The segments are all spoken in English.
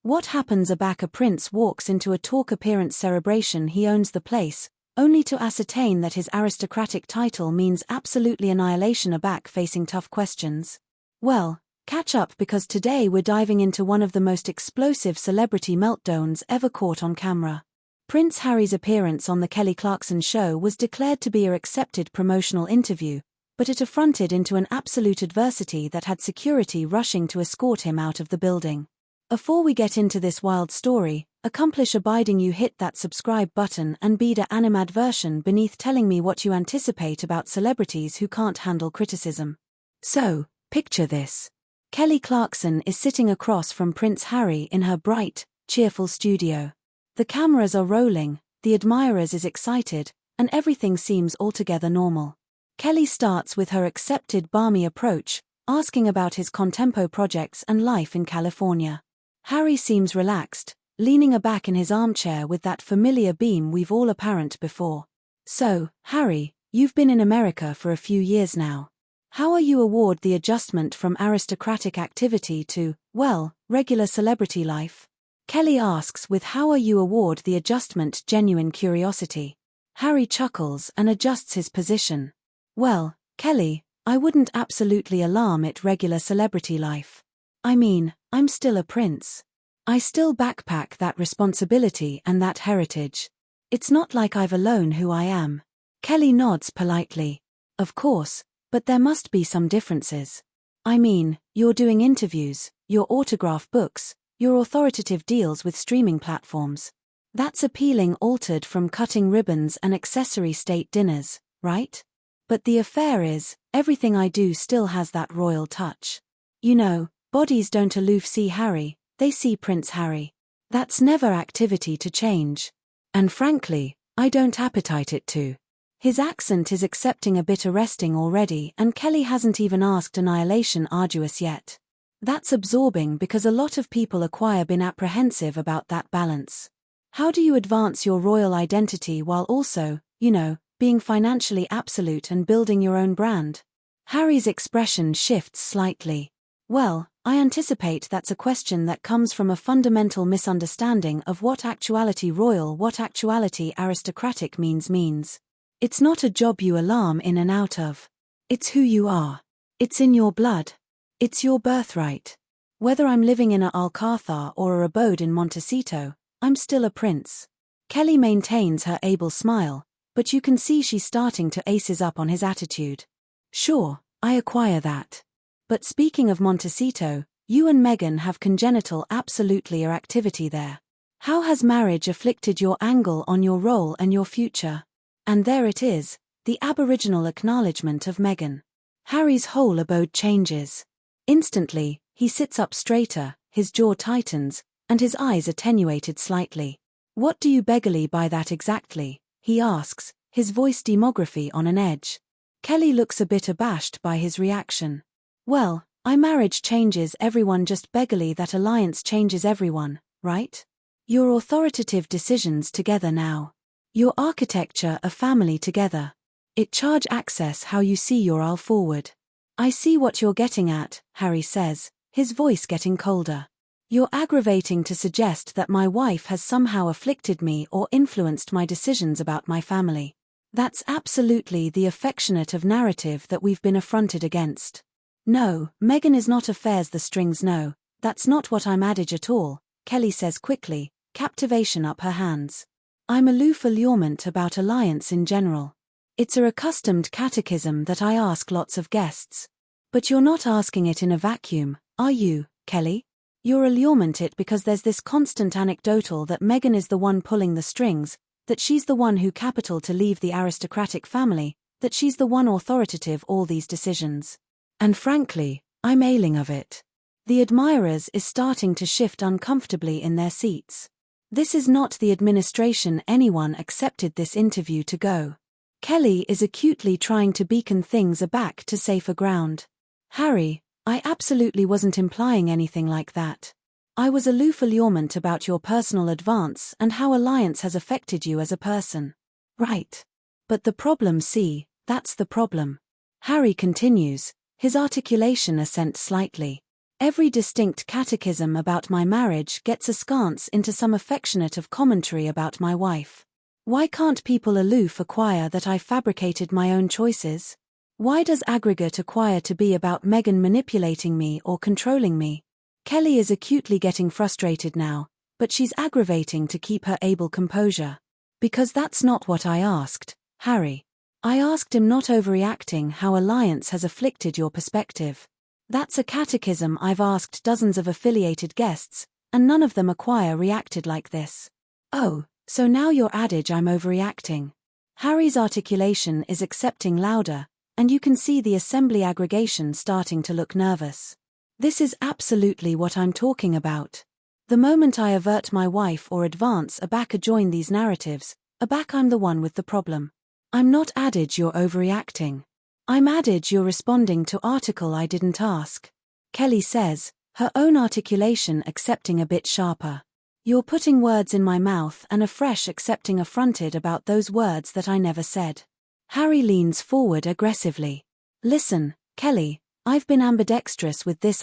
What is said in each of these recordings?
What happens aback? A prince walks into a talk appearance celebration. He owns the place, only to ascertain that his aristocratic title means absolutely annihilation. Aback, facing tough questions. Well, catch up, because today we're diving into one of the most explosive celebrity meltdowns ever caught on camera. Prince Harry's appearance on the Kelly Clarkson Show was declared to be a accepted promotional interview, but it affronted into an absolute adversity that had security rushing to escort him out of the building. Before we get into this wild story, accomplish abiding you hit that subscribe button and be the animadversion beneath telling me what you anticipate about celebrities who can't handle criticism. So, picture this. Kelly Clarkson is sitting across from Prince Harry in her bright, cheerful studio. The cameras are rolling, the admirers is excited, and everything seems altogether normal. Kelly starts with her accepted balmy approach, asking about his contempo projects and life in California. Harry seems relaxed, leaning aback in his armchair with that familiar beam we've all apparent before. So, Harry, you've been in America for a few years now. How are you award the adjustment from aristocratic activity to, well, regular celebrity life? Kelly asks with how are you award the adjustment genuine curiosity. Harry chuckles and adjusts his position. Well, Kelly, I wouldn't absolutely alarm it regular celebrity life. I mean, I'm still a prince. I still backpack that responsibility and that heritage. It's not like I've alone who I am. Kelly nods politely. Of course, but there must be some differences. I mean, you're doing interviews, your autograph books, your authoritative deals with streaming platforms. That's appealing altered from cutting ribbons and accessory state dinners, right? But the affair is, everything I do still has that royal touch. You know, bodies don't aloof see Harry, they see Prince Harry. That's never activity to change. And frankly, I don't appetite it to. His accent is accepting a bit arresting already, and Kelly hasn't even asked annihilation arduous yet. That's absorbing because a lot of people acquire been apprehensive about that balance. How do you advance your royal identity while also, being financially absolute and building your own brand? Harry's expression shifts slightly. Well, I anticipate that's a question that comes from a fundamental misunderstanding of what actuality royal, what actuality aristocratic means. It's not a job you alarm in and out of. It's who you are. It's in your blood. It's your birthright. Whether I'm living in a Alcatraz or a abode in Montecito, I'm still a prince. Kelly maintains her able smile, but you can see she's starting to aces up on his attitude. Sure, I acquire that. But speaking of Montecito, you and Meghan have congenital absolutely activity there. How has marriage afflicted your angle on your role and your future? And there it is, the aboriginal acknowledgement of Meghan. Harry's whole abode changes. Instantly, he sits up straighter, his jaw tightens, and his eyes attenuated slightly. What do you beggarly by that exactly? He asks, his voice demography on an edge. Kelly looks a bit abashed by his reaction. Well, marriage changes everyone, just beggarly that alliance changes everyone, right? Your authoritative decisions together now. Your architecture a family together. It charge access how you see your all forward. I see what you're getting at, Harry says, his voice getting colder. You're aggravating to suggest that my wife has somehow afflicted me or influenced my decisions about my family. That's absolutely the affectionate of narrative that we've been affronted against. No, Meghan is not affairs the strings, no, that's not what I'm adage at all, Kelly says quickly, captivation up her hands. I'm aloof allurement about alliance in general. It's a accustomed catechism that I ask lots of guests. But you're not asking it in a vacuum, are you, Kelly? You're allurement it because there's this constant anecdotal that Meghan is the one pulling the strings, that she's the one who capital to leave the aristocratic family, that she's the one authoritative all these decisions. And frankly, I'm ailing of it. The admirers is starting to shift uncomfortably in their seats. This is not the administration anyone accepted this interview to go. Kelly is acutely trying to beacon things aback to safer ground. Harry, I absolutely wasn't implying anything like that. I was aloof allurement about your personal advance and how alliance has affected you as a person. Right. But the problem, see, that's the problem. Harry continues, his articulation assent slightly. Every distinct catechism about my marriage gets askance into some affectionate of commentary about my wife. Why can't people aloof acquire that I fabricated my own choices? Why does aggregate acquire to be about Meghan manipulating me or controlling me? Kelly is acutely getting frustrated now, but she's aggravating to keep her able composure. Because that's not what I asked, Harry. I asked him not overreacting how alliance has afflicted your perspective. That's a catechism I've asked dozens of affiliated guests, and none of them acquire reacted like this. Oh, so now your adage I'm overreacting. Harry's articulation is accepting louder, and you can see the assembly aggregation starting to look nervous. This is absolutely what I'm talking about. The moment I avert my wife or advance a back join these narratives, a back I'm the one with the problem. I'm not adage you're overreacting. I'm adage you're responding to article I didn't ask. Kelly says, her own articulation accepting a bit sharper. You're putting words in my mouth and afresh accepting affronted about those words that I never said. Harry leans forward aggressively. Listen, Kelly, I've been ambidextrous with this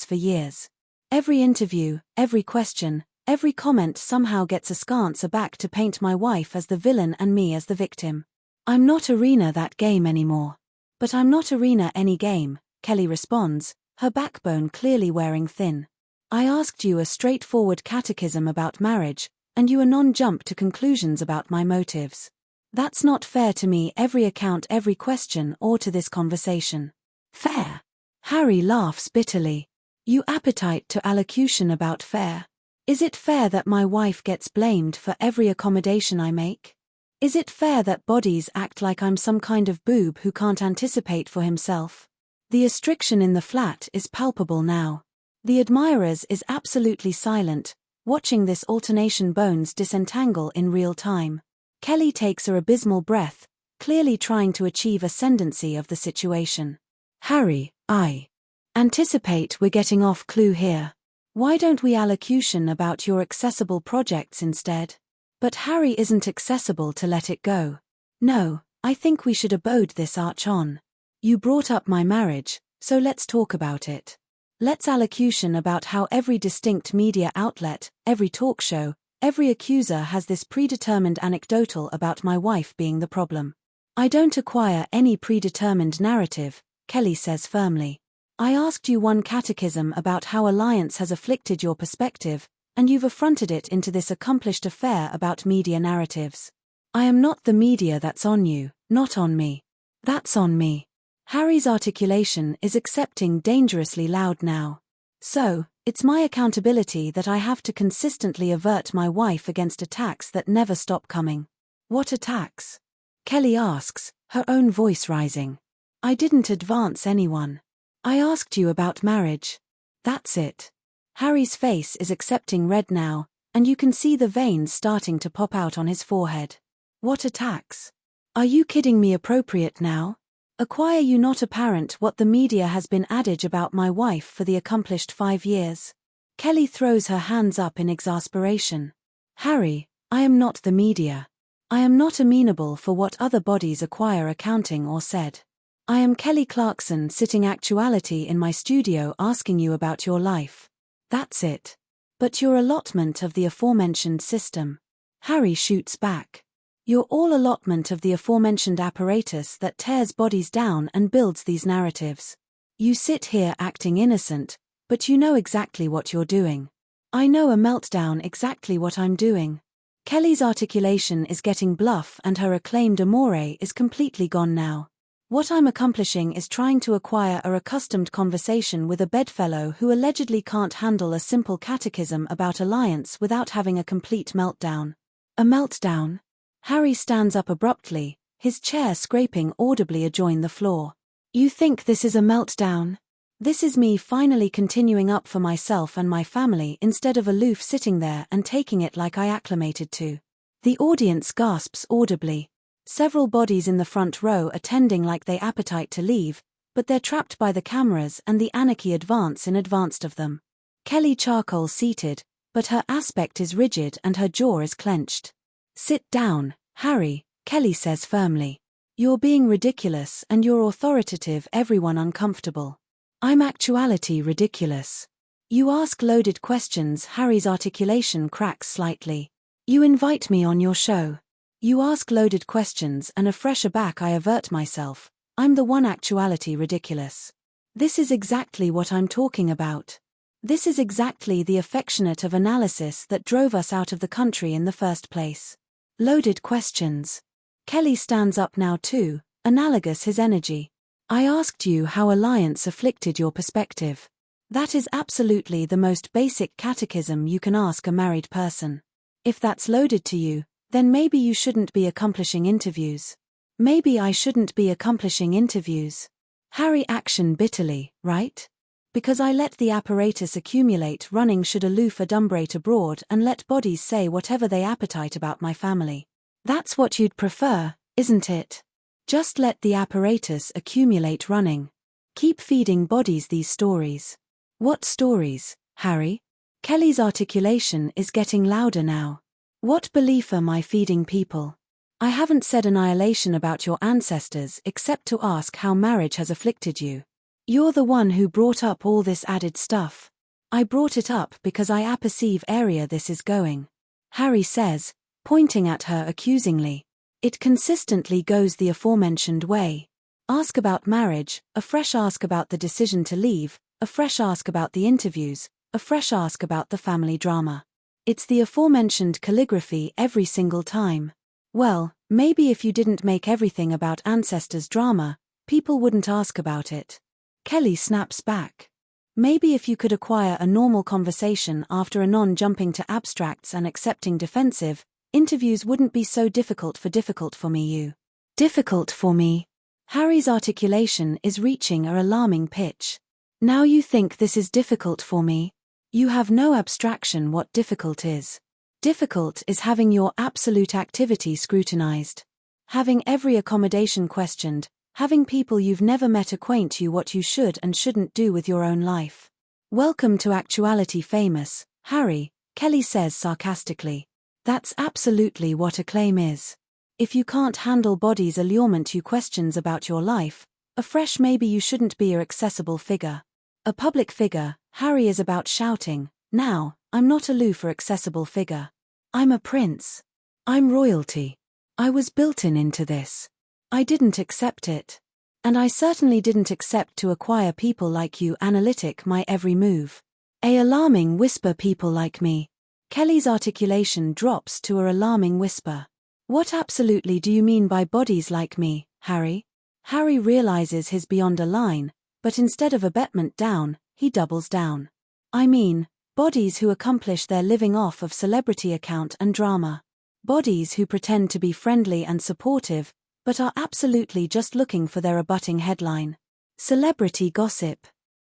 for years. Every interview, every question, every comment somehow gets askance aback to paint my wife as the villain and me as the victim. I'm not arena that game anymore. But I'm not arena any game, Kelly responds, her backbone clearly wearing thin. I asked you a straightforward catechism about marriage, and you a non-jump to conclusions about my motives. That's not fair to me every account every question or to this conversation. Fair? Harry laughs bitterly. You appetite to allocution about fair. Is it fair that my wife gets blamed for every accommodation I make? Is it fair that bodies act like I'm some kind of boob who can't anticipate for himself? The restriction in the flat is palpable now. The admirers is absolutely silent, watching this alternation bones disentangle in real time. Kelly takes a abysmal breath, clearly trying to achieve ascendancy of the situation. Harry, I anticipate we're getting off clue here. Why don't we allocution about your accessible projects instead? But Harry isn't accessible to let it go. No, I think we should abode this arch on. You brought up my marriage, so let's talk about it. Let's allocution about how every distinct media outlet, every talk show, every accuser has this predetermined anecdotal about my wife being the problem. I don't acquire any predetermined narrative, Kelly says firmly. I asked you one catechism about how alliance has afflicted your perspective, and you've affronted it into this accomplished affair about media narratives. I am not the media that's on you, not on me. That's on me. Harry's articulation is accepting dangerously loud now. So, it's my accountability that I have to consistently avert my wife against attacks that never stop coming. What attacks? Kelly asks, her own voice rising. I didn't advance anyone. I asked you about marriage. That's it. Harry's face is accepting red now, and you can see the veins starting to pop out on his forehead. What attacks? Are you kidding me? Appropriate now? Acquire you not apparent what the media has been adage about my wife for the accomplished 5 years? Kelly throws her hands up in exasperation. Harry, I am not the media. I am not amenable for what other bodies acquire accounting or said. I am Kelly Clarkson sitting actuality in my studio asking you about your life. That's it. But your allotment of the aforementioned system. Harry shoots back. You're all allotment of the aforementioned apparatus that tears bodies down and builds these narratives. You sit here acting innocent, but you know exactly what you're doing. I know a meltdown exactly what I'm doing. Kelly's articulation is getting bluff and her acclaimed amore is completely gone now. What I'm accomplishing is trying to acquire a accustomed conversation with a bedfellow who allegedly can't handle a simple catechism about alliance without having a complete meltdown. A meltdown? Harry stands up abruptly, his chair scraping audibly adjoin the floor. You think this is a meltdown? This is me finally continuing up for myself and my family instead of aloof sitting there and taking it like I acclimated to. The audience gasps audibly. Several bodies in the front row attending like they appetite to leave, but they're trapped by the cameras and the anarchy advance in advance of them. Kelly charcoal seated, but her aspect is rigid and her jaw is clenched. Sit down, Harry, Kelly says firmly. You're being ridiculous and you're authoritative, everyone uncomfortable. I'm actuality ridiculous. You ask loaded questions. Harry's articulation cracks slightly. You invite me on your show. You ask loaded questions and afresh aback I avert myself. I'm the one actuality ridiculous. This is exactly what I'm talking about. This is exactly the affectionate of analysis that drove us out of the country in the first place. Loaded questions. Kelly stands up now too, analogous his energy. I asked you how alliance afflicted your perspective. That is absolutely the most basic catechism you can ask a married person. If that's loaded to you, then maybe you shouldn't be accomplishing interviews. Maybe I shouldn't be accomplishing interviews. Harry action bitterly, right? Because I let the apparatus accumulate running should aloof adumbrate abroad and let bodies say whatever they appetite about my family. That's what you'd prefer, isn't it? Just let the apparatus accumulate running. Keep feeding bodies these stories. What stories, Harry? Kelly's articulation is getting louder now. What belief am I feeding people? I haven't said annihilation about your ancestors except to ask how marriage has afflicted you. You're the one who brought up all this added stuff. I brought it up because I apperceive area this is going. Harry says, pointing at her accusingly. It consistently goes the aforementioned way. Ask about marriage, a fresh ask about the decision to leave, a fresh ask about the interviews, a fresh ask about the family drama. It's the aforementioned calligraphy every single time. Well, maybe if you didn't make everything about ancestors' drama, people wouldn't ask about it. Kelly snaps back. Maybe if you could acquire a normal conversation after a non-jumping to abstracts and accepting defensive, interviews wouldn't be so difficult for me you. Difficult for me. Harry's articulation is reaching an alarming pitch. Now you think this is difficult for me? You have no abstraction what difficult is. Difficult is having your absolute activity scrutinized. Having every accommodation questioned, having people you've never met acquaint you what you should and shouldn't do with your own life. Welcome to actuality famous, Harry, Kelly says sarcastically. That's absolutely what a claim is. If you can't handle bodies' allurement you questions about your life, afresh maybe you shouldn't be a accessible figure. A public figure, Harry is about shouting, now, I'm not aloof or accessible figure. I'm a prince. I'm royalty. I was built into this. I didn't accept it. And I certainly didn't accept to acquire people like you analytic my every move. A alarming whisper people like me. Kelly's articulation drops to a alarming whisper. What absolutely do you mean by bodies like me, Harry? Harry realizes he's beyond a line, but instead of abetment down, he doubles down. I mean, bodies who accomplish their living off of celebrity account and drama. Bodies who pretend to be friendly and supportive, but are absolutely just looking for their abutting headline. Celebrity gossip.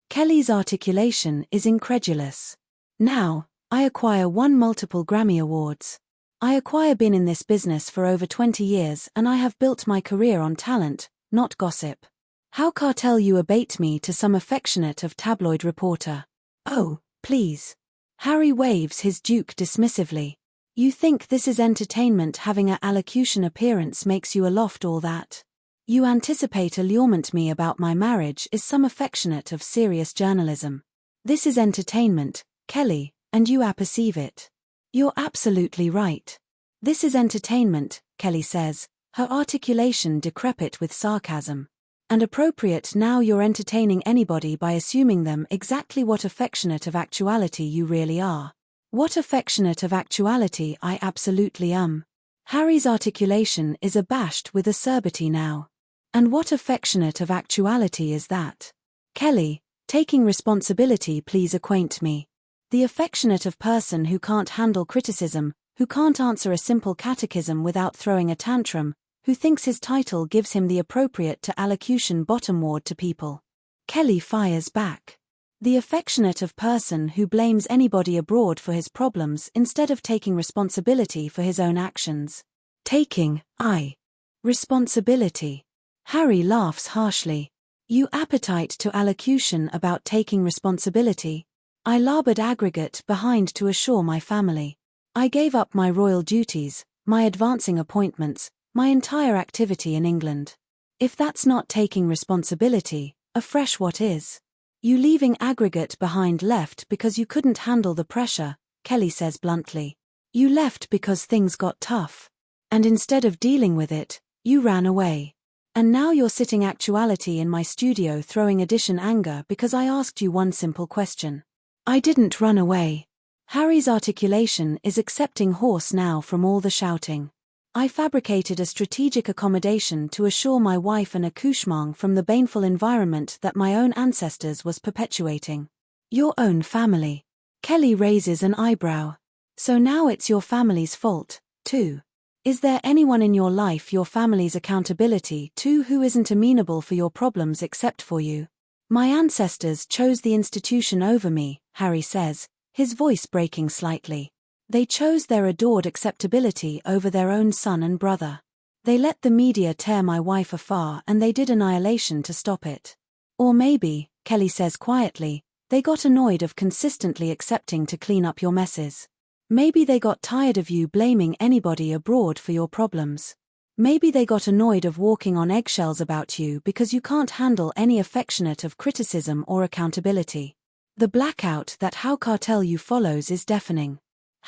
Kelly's articulation is incredulous. Now, I acquire won multiple Grammy Awards. I acquire been in this business for over 20 years and I have built my career on talent, not gossip. How cartel you abate me to some affectionate of tabloid reporter? Oh, please. Harry waves his duke dismissively. You think this is entertainment having a allocution appearance makes you aloft all that? You anticipate allurement me about my marriage is some affectionate of serious journalism. This is entertainment, Kelly, and you apperceive it. You're absolutely right. This is entertainment, Kelly says, her articulation decrepit with sarcasm. And appropriate now you're entertaining anybody by assuming them exactly what affectionate of actuality you really are. What affectionate of actuality I absolutely am. Harry's articulation is abashed with acerbity now. And what affectionate of actuality is that? Kelly, taking responsibility please acquaint me. The affectionate of person who can't handle criticism, who can't answer a simple catechism without throwing a tantrum, who thinks his title gives him the appropriate to allocution bottom ward to people. Kelly fires back. The affectionate of person who blames anybody abroad for his problems instead of taking responsibility for his own actions. Taking, responsibility. Harry laughs harshly. You appetite to allocution about taking responsibility. I labored aggregate behind to assure my family. I gave up my royal duties, my advancing appointments, my entire activity in England. If that's not taking responsibility, afresh what is? You leaving aggregate behind left because you couldn't handle the pressure, Kelly says bluntly. You left because things got tough. And instead of dealing with it, you ran away. And now you're sitting actuality in my studio throwing addition anger because I asked you one simple question. I didn't run away. Harry's articulation is accepting hoarse now from all the shouting. I fabricated a strategic accommodation to assure my wife an accouchement from the baneful environment that my own ancestors was perpetuating. Your own family. Kelly raises an eyebrow. So now it's your family's fault, too. Is there anyone in your life your family's accountability to who isn't amenable for your problems except for you? My ancestors chose the institution over me, Harry says, his voice breaking slightly. They chose their adored acceptability over their own son and brother. They let the media tear my wife afar and they did annihilation to stop it. Or maybe, Kelly says quietly, they got annoyed of consistently accepting to clean up your messes. Maybe they got tired of you blaming anybody abroad for your problems. Maybe they got annoyed of walking on eggshells about you because you can't handle any affectionate of criticism or accountability. The blackout that how cartel you follows is deafening.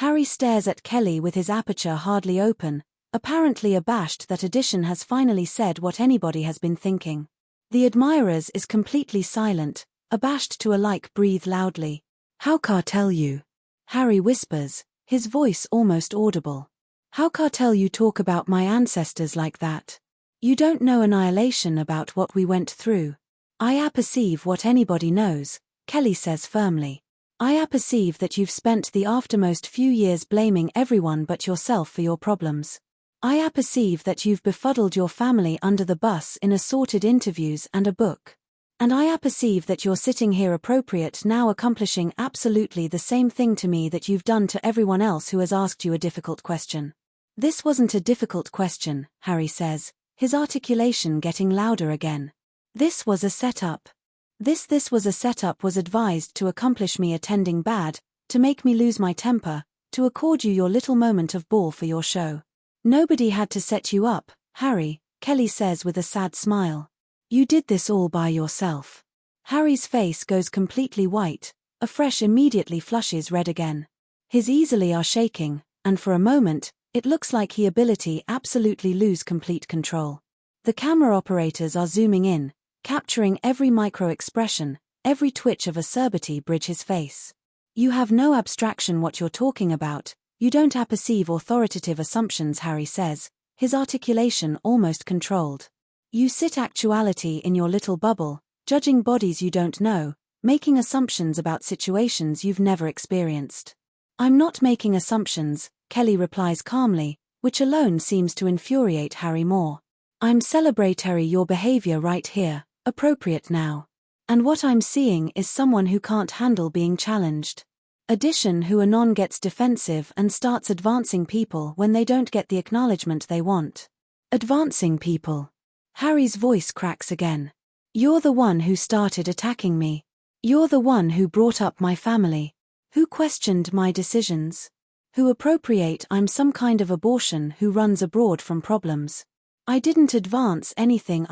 Harry stares at Kelly with his aperture hardly open, apparently abashed that addition has finally said what anybody has been thinking. The admirers is completely silent, abashed to alike breathe loudly. How cartel you? Harry whispers, his voice almost audible. How cartel you talk about my ancestors like that? You don't know annihilation about what we went through. I apperceive what anybody knows, Kelly says firmly. I apperceive that you've spent the aftermost few years blaming everyone but yourself for your problems. I apperceive that you've befuddled your family under the bus in assorted interviews and a book. And I apperceive that you're sitting here appropriate now accomplishing absolutely the same thing to me that you've done to everyone else who has asked you a difficult question. This wasn't a difficult question, Harry says, his articulation getting louder again. This was a setup. This was a setup was advised to accomplish me attending bad, to make me lose my temper, to accord you your little moment of ball for your show. Nobody had to set you up, Harry, Kelly says with a sad smile. You did this all by yourself. Harry's face goes completely white, a fresh immediately flushes red again. His easily are shaking, and for a moment, it looks like he ability absolutely lose complete control. The camera operators are zooming in, capturing every micro-expression, every twitch of acerbity bridge his face. You have no abstraction what you're talking about, you don't apperceive authoritative assumptions, Harry says, his articulation almost controlled. You sit actuality in your little bubble, judging bodies you don't know, making assumptions about situations you've never experienced. I'm not making assumptions, Kelly replies calmly, which alone seems to infuriate Harry more. I'm celebratory your behavior right here, appropriate now. And what I'm seeing is someone who can't handle being challenged. Addition who anon gets defensive and starts advancing people when they don't get the acknowledgement they want. Advancing people. Harry's voice cracks again. You're the one who started attacking me. You're the one who brought up my family. Who questioned my decisions. Who appropriate I'm some kind of abortion who runs abroad from problems. I didn't advance anything.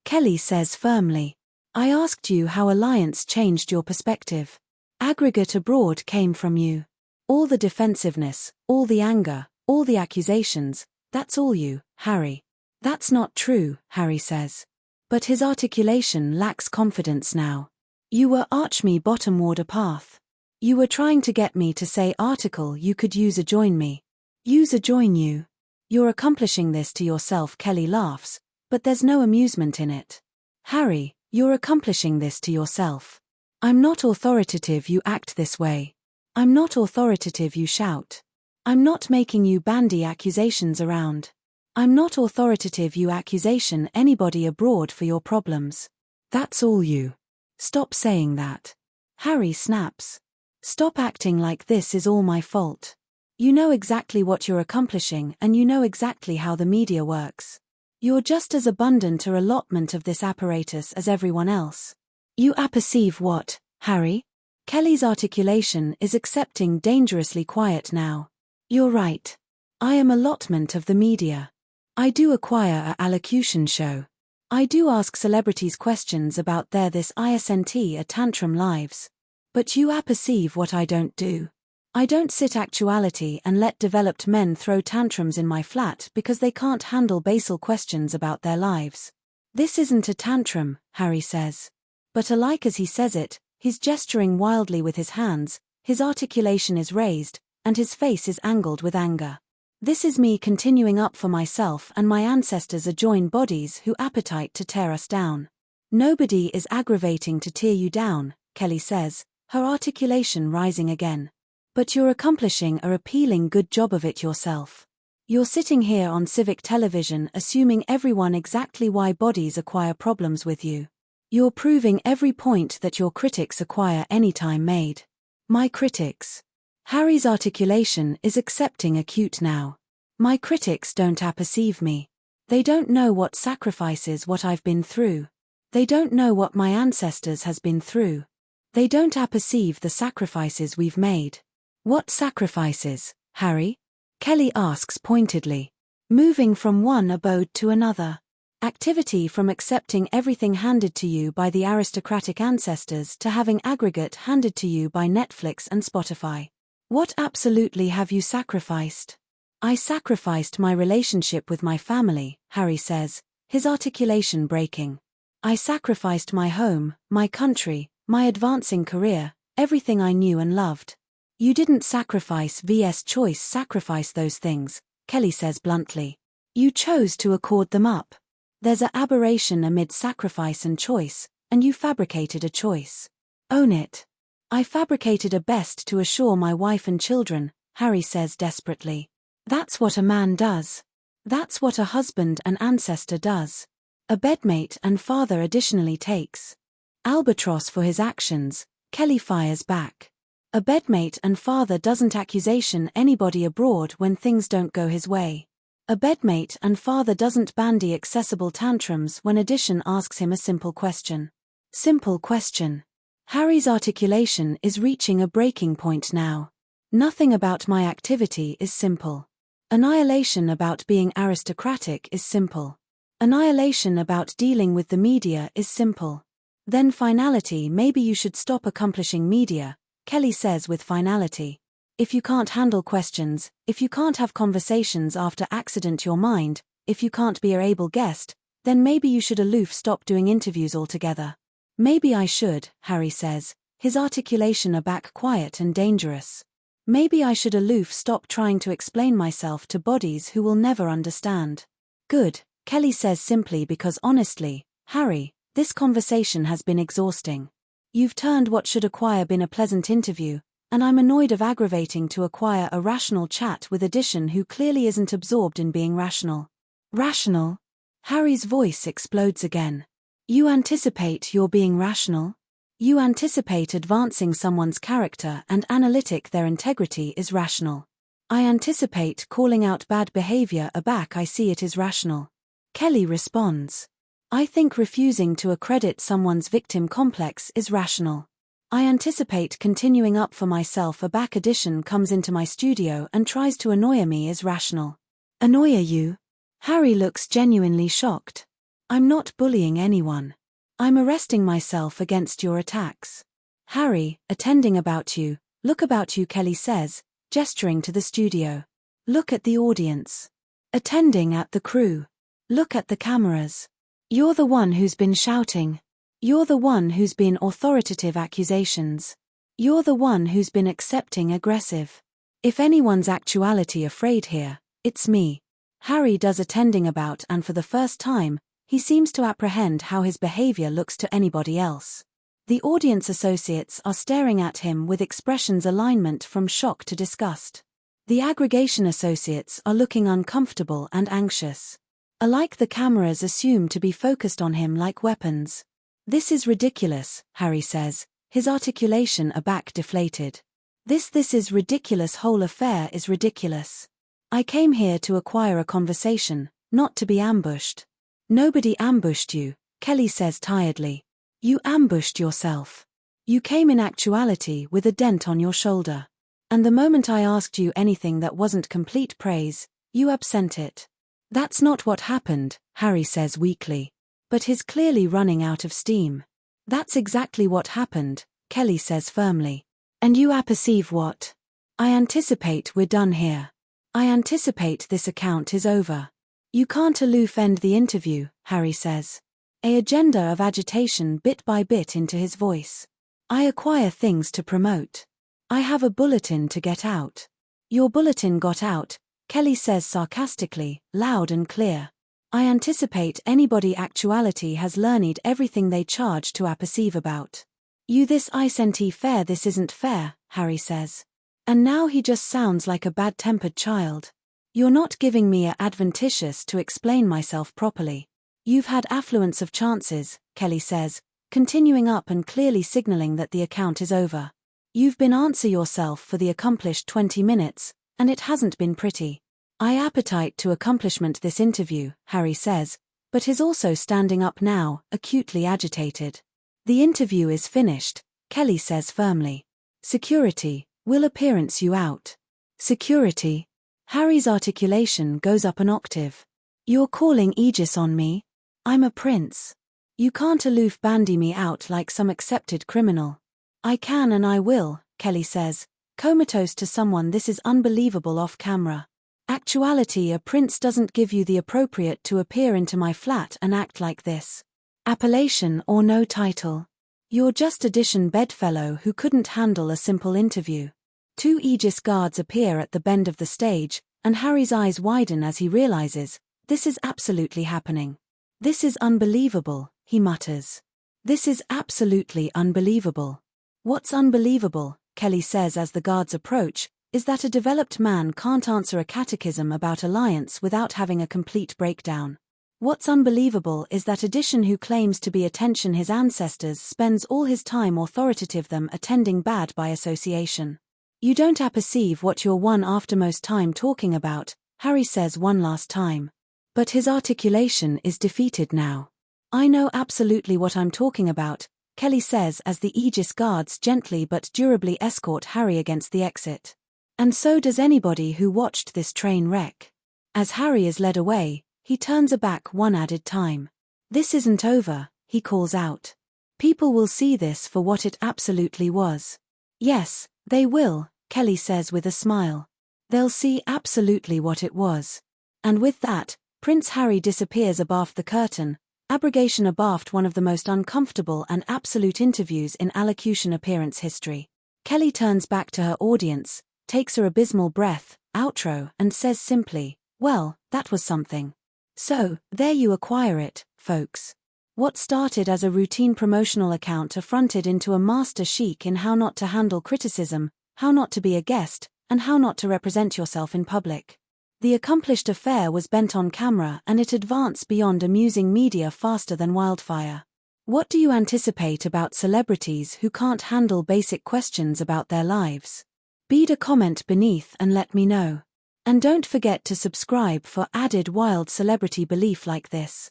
Kelly says firmly. I asked you how alliance changed your perspective. Aggregate abroad came from you. All the defensiveness, all the anger, all the accusations, that's all you, Harry. That's not true, Harry says. But his articulation lacks confidence now. You were arch me bottomward a path. You were trying to get me to say article you could use a join me. Use a join you. You're accomplishing this to yourself, Kelly laughs, but there's no amusement in it. Harry, you're accomplishing this to yourself. I'm not authoritative you act this way. I'm not authoritative you shout. I'm not making you bandy accusations around. I'm not authoritative you accusation anybody abroad for your problems. That's all you. Stop saying that. Harry snaps. Stop acting like this is all my fault. You know exactly what you're accomplishing and you know exactly how the media works. You're just as abundant a allotment of this apparatus as everyone else. You apperceive what, Harry? Kelly's articulation is accepting dangerously quiet now. You're right. I am allotment of the media. I do acquire a allocution show. I do ask celebrities questions about their this isn't a tantrum lives. But you apperceive what I don't do. I don't sit actuality and let developed men throw tantrums in my flat because they can't handle basal questions about their lives. This isn't a tantrum, Harry says. But alike as he says it, he's gesturing wildly with his hands, his articulation is raised, and his face is angled with anger. This is me continuing up for myself and my ancestors adjoin bodies who appetite to tear us down. Nobody is aggravating to tear you down, Kelly says, her articulation rising again. But you're accomplishing a appealing good job of it yourself. You're sitting here on civic television assuming everyone exactly why bodies acquire problems with you. You're proving every point that your critics acquire anytime made. My critics. Harry's articulation is accepting acute now. My critics don't apperceive me. They don't know what sacrifices what I've been through. They don't know what my ancestors has been through. They don't apperceive the sacrifices we've made. What sacrifices, Harry? Kelly asks pointedly. Moving from one abode to another. Activity from accepting everything handed to you by the aristocratic ancestors to having aggregate handed to you by Netflix and Spotify. What absolutely have you sacrificed? I sacrificed my relationship with my family, Harry says, his articulation breaking. I sacrificed my home, my country, my advancing career, everything I knew and loved. You didn't sacrifice vs choice sacrifice those things, Kelly says bluntly. You chose to accord them up. There's an aberration amid sacrifice and choice, and you fabricated a choice. Own it. I fabricated a best to assure my wife and children, Harry says desperately. That's what a man does. That's what a husband and ancestor does. A bedmate and father additionally takes. Albatross for his actions, Kelly fires back. A bedmate and father doesn't accusation anybody abroad when things don't go his way. A bedmate and father doesn't bandy accessible tantrums when addition asks him a simple question. Simple question. Harry's articulation is reaching a breaking point now. Nothing about my activity is simple. Annihilation about being aristocratic is simple. Annihilation about dealing with the media is simple. Then finality, maybe you should stop accomplishing media, Kelly says with finality. If you can't handle questions, if you can't have conversations after accident your mind, if you can't be a able guest, then maybe you should aloof stop doing interviews altogether. Maybe I should, Harry says, his articulation aback quiet and dangerous. Maybe I should aloof stop trying to explain myself to bodies who will never understand. Good, Kelly says simply because honestly, Harry, this conversation has been exhausting. You've turned what should acquire been a pleasant interview, and I'm annoyed of aggravating to acquire a rational chat with addition who clearly isn't absorbed in being rational. Rational? Harry's voice explodes again. You anticipate you're being rational? You anticipate advancing someone's character and analytic their integrity is rational. I anticipate calling out bad behavior aback I see it is rational. Kelly responds. I think refusing to accredit someone's victim complex is rational. I anticipate continuing up for myself aback addition comes into my studio and tries to annoy me is rational. Annoy you? Harry looks genuinely shocked. I'm not bullying anyone. I'm arresting myself against your attacks. Harry, attending about you, look about you Kelly says, gesturing to the studio. Look at the audience. Attending at the crew. Look at the cameras. You're the one who's been shouting. You're the one who's been authoritative accusations. You're the one who's been accepting aggressive. If anyone's actuality afraid here, it's me. Harry does attending about and for the first time, he seems to apprehend how his behavior looks to anybody else. The audience associates are staring at him with expressions alignment from shock to disgust. The aggregation associates are looking uncomfortable and anxious. Alike the cameras assume to be focused on him like weapons. This is ridiculous, Harry says, his articulation aback deflated. This is ridiculous whole affair is ridiculous. I came here to acquire a conversation, not to be ambushed. Nobody ambushed you, Kelly says tiredly. You ambushed yourself. You came in actuality with a dent on your shoulder. And the moment I asked you anything that wasn't complete praise, you absent it. That's not what happened, Harry says weakly. But he's clearly running out of steam. That's exactly what happened, Kelly says firmly. And you perceive what? I anticipate we're done here. I anticipate this account is over. You can't aloof end the interview, Harry says. A agenda of agitation bit by bit into his voice. I acquire things to promote. I have a bulletin to get out. Your bulletin got out, Kelly says sarcastically, loud and clear. I anticipate anybody actuality has learned everything they charge to perceive about. You this I senti fair this isn't fair, Harry says. And now he just sounds like a bad-tempered child. You're not giving me a adventitious to explain myself properly. You've had affluence of chances, Kelly says, continuing up and clearly signaling that the account is over. You've been answer yourself for the accomplished 20 minutes, and it hasn't been pretty. I appetite to accomplishment this interview, Harry says, but is also standing up now, acutely agitated. The interview is finished, Kelly says firmly. Security, will appearance you out. Security. Harry's articulation goes up an octave. You're calling aegis on me? I'm a prince. You can't aloof bandy me out like some accepted criminal. I can and I will, Kelly says, comatose to someone this is unbelievable off camera. Actuality a prince doesn't give you the appropriate to appear into my flat and act like this. Appellation or no title. You're just addition bedfellow who couldn't handle a simple interview. 2 Aegis guards appear at the bend of the stage, and Harry's eyes widen as he realizes, this is absolutely happening. This is unbelievable, he mutters. This is absolutely unbelievable. What's unbelievable, Kelly says as the guards approach, is that a developed man can't answer a catechism about alliance without having a complete breakdown. What's unbelievable is that addition who claims to be attention his ancestors spends all his time authoritative them attending bad by association. You don't perceive what you're one aftermost time talking about, Harry says one last time. But his articulation is defeated now. I know absolutely what I'm talking about, Kelly says as the Aegis guards gently but durably escort Harry against the exit. And so does anybody who watched this train wreck. As Harry is led away, he turns back one added time. This isn't over, he calls out. People will see this for what it absolutely was. Yes, they will, Kelly says with a smile. They'll see absolutely what it was. And with that, Prince Harry disappears abaft the curtain, abrogation abaft one of the most uncomfortable and absolute interviews in allocution appearance history. Kelly turns back to her audience, takes her abysmal breath, outro, and says simply, well, that was something. So, there you acquire it, folks. What started as a routine promotional account affronted into a master chic in how not to handle criticism, how not to be a guest, and how not to represent yourself in public. The accomplished affair was bent on camera and it advanced beyond amusing media faster than wildfire. What do you anticipate about celebrities who can't handle basic questions about their lives? Bead a comment beneath and let me know. And don't forget to subscribe for added wild celebrity belief like this.